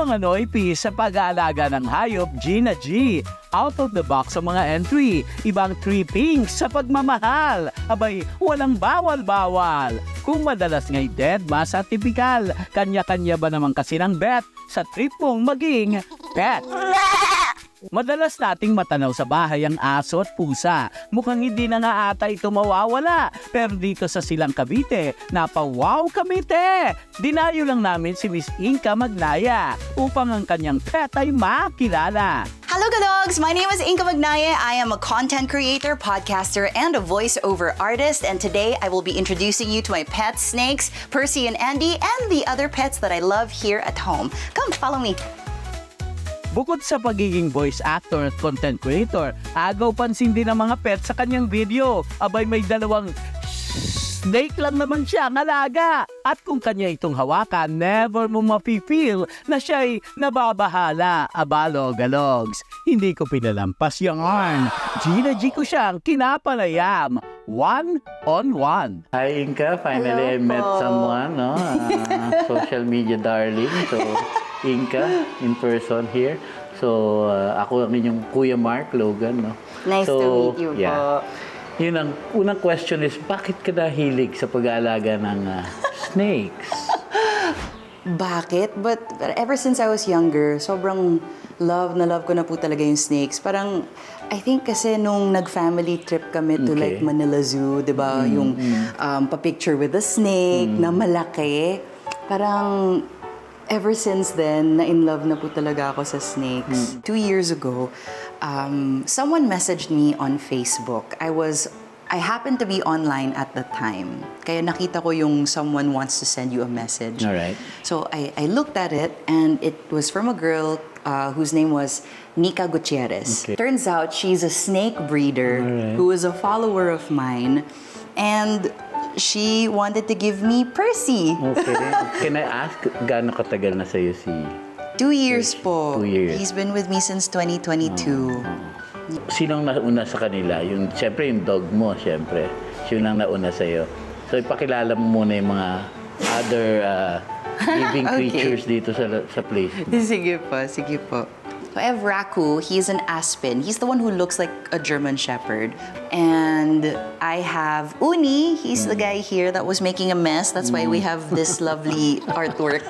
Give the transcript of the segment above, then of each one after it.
mga noipi sa pag-aalaga ng hayop, Gina G. Out of the box sa mga entry, ibang tripping sa pagmamahal. Abay, walang bawal-bawal. Kung madalas nga'y dead, mas atipikal. Kanya-kanya ba naman kasi ng bet sa trip mong maging pet? Madalas nating matanaw sa bahay ang aso at pusa. Mukhang hindi na nga ata ito mawawala. Pero dito sa Silang Cavite, napawaw Cavite! Dinayo lang namin si Miss Inka Magnaya upang ang kanyang pet ay makilala. Hello, Kadogs! My name is Inka Magnaya. I am a content creator, podcaster, and a voiceover artist. And today I will be introducing you to my pet snakes, Percy and Andy, and the other pets that I love here at home. Come, follow me. Bukod sa pagiging voice actor at content creator, agaw pansin din ng mga pet sa kanyang video. Abay, may dalawang snake lang naman siya ng alaga. At kung kanya itong hawakan, never mo mafe-feel na siya'y nababahala. Abalog-alogs. Hindi ko pinalampas yung arm. Gina G ko siyang kinapalayam. One-on-one. Hi, Inka. Finally, I met someone, no? Social media darling. So, Inka, in person here. So, ako ang inyong Kuya Mark Logan, no? Nice to meet you, yeah. Yun ang unang question is, bakit ka nahilig sa pag-aalaga ng snakes? Bakit? But ever since I was younger, sobrang love ko na po talaga yung snakes. Parang, I think kasi nung nag-family trip kami to like Manila Zoo, di ba? Yung pa-picture with a snake na malaki. Parang, ever since then, na-in-love na po talaga ako sa snakes. 2 years ago, someone messaged me on Facebook. I happened to be online at the time. Kaya nakita ko yung someone wants to send you a message. All right. So I looked at it, and it was from a girl whose name was Nika Gutierrez. Okay. Turns out she's a snake breeder who is a follower of mine. And she wanted to give me Percy. Okay. Can I ask, gaano katagal na sa'yo si... 2 years po. 2 years. He's been with me since 2022. Sinong nauna sa kanila? Siyempre, yung dog mo, siyempre. Siya ang nauna sa'yo. So, ipakilala mo muna yung mga other living creatures dito sa place. Sige po, sige po. So I have Raku. He's an Aspen. He's the one who looks like a German Shepherd. And I have Uni. He's the guy here that was making a mess. That's why we have this lovely artwork.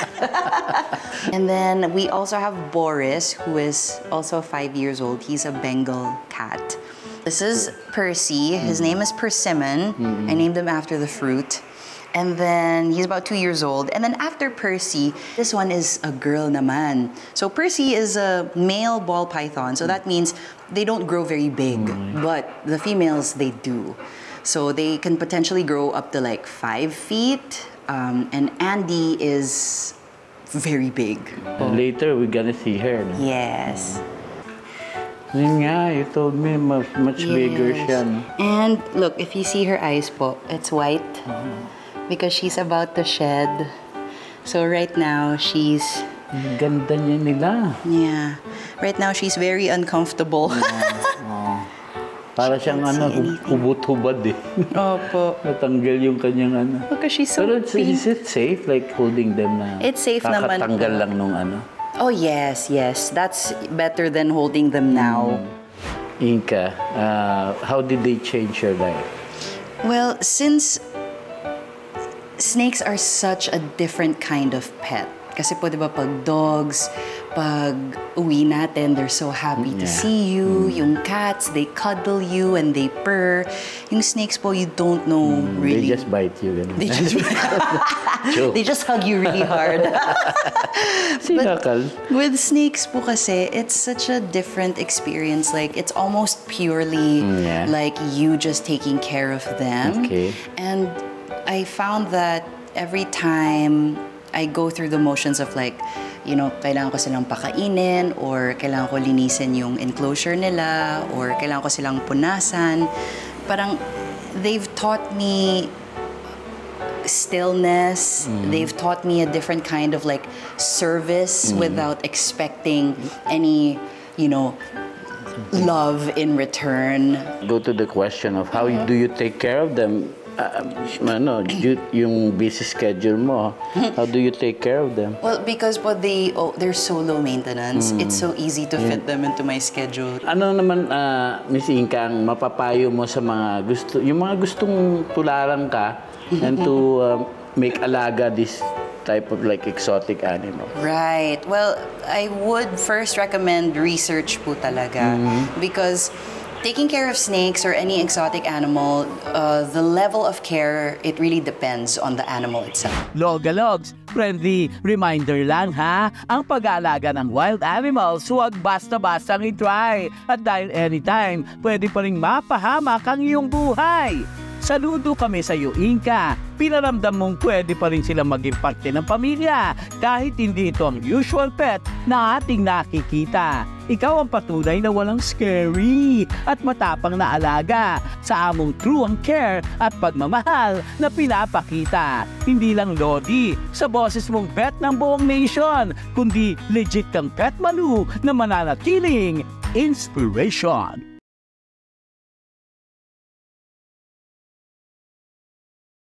And then we also have Boris, who is also 5 years old. He's a Bengal cat. This is Percy. His name is Persimmon. I named him after the fruit. And then he's about 2 years old. And then after Percy, this one is a girl naman. So Percy is a male ball python. So that means they don't grow very big. But the females, they do. So they can potentially grow up to like 5 feet. And Andy is very big. And later, we're gonna see her. No? Yes. Yun nga, you told me much bigger siya. No? And look, if you see her eyes po, it's white. Because she's about to shed. So right now, she's... Ganda niya nila. Yeah. Right now, she's very uncomfortable. Para siyang hubot-hubad eh. Opo. Natanggal yung kanyang Because she's so Pero pink. is it safe, like holding them na? It's safe naman. Kakatanggal lang nung Oh, yes, yes. That's better than holding them now. Inka, how did they change your life? Well, since snakes are such a different kind of pet. Kasi po, di ba, pag dogs, pag uwi natin, they're so happy to see you. Yung cats, they cuddle you and they purr. Yung snakes po, you don't know really. They just bite you. They just they just hug you really hard. Sinakal. With snakes po kasi, it's such a different experience. Like, it's almost purely like you just taking care of them. Okay. And I found that every time I go through the motions of like, you know, kailangan ko silang pakainin or kailangan ko linisin yung enclosure nila or kailangan ko silang punasan, parang they've taught me stillness. They've taught me a different kind of like service without expecting any, you know, love in return. Go to the question of how do you take care of them yung busy schedule mo, how do you take care of them? Well, because they're so low maintenance, it's so easy to fit them into my schedule. Ano naman, Miss Inka, ang mapapayo mo sa yung mga gustong tularan ka and to make alaga this type of like exotic animal? Right. Well, I would first recommend research po talaga because taking care of snakes or any exotic animal, the level of care, it really depends on the animal itself. Logalogs, friendly reminder lang ha, ang pag-aalaga ng wild animals huwag basta-bastang i-try at dahil anytime, pwede pa rin mapahamak ang iyong buhay. Saludo kami sa iyo, Inka. Pinaramdam mong pwede pa rin sila maging parte ng pamilya kahit hindi ito ang usual pet na ating nakikita. Ikaw ang patunay na walang scary at matapang na alaga sa among true ang care at pagmamahal na pinapakita. Hindi lang lodi sa boses mong pet ng buong nation, kundi legit kang pet malu na mananatiling inspiration.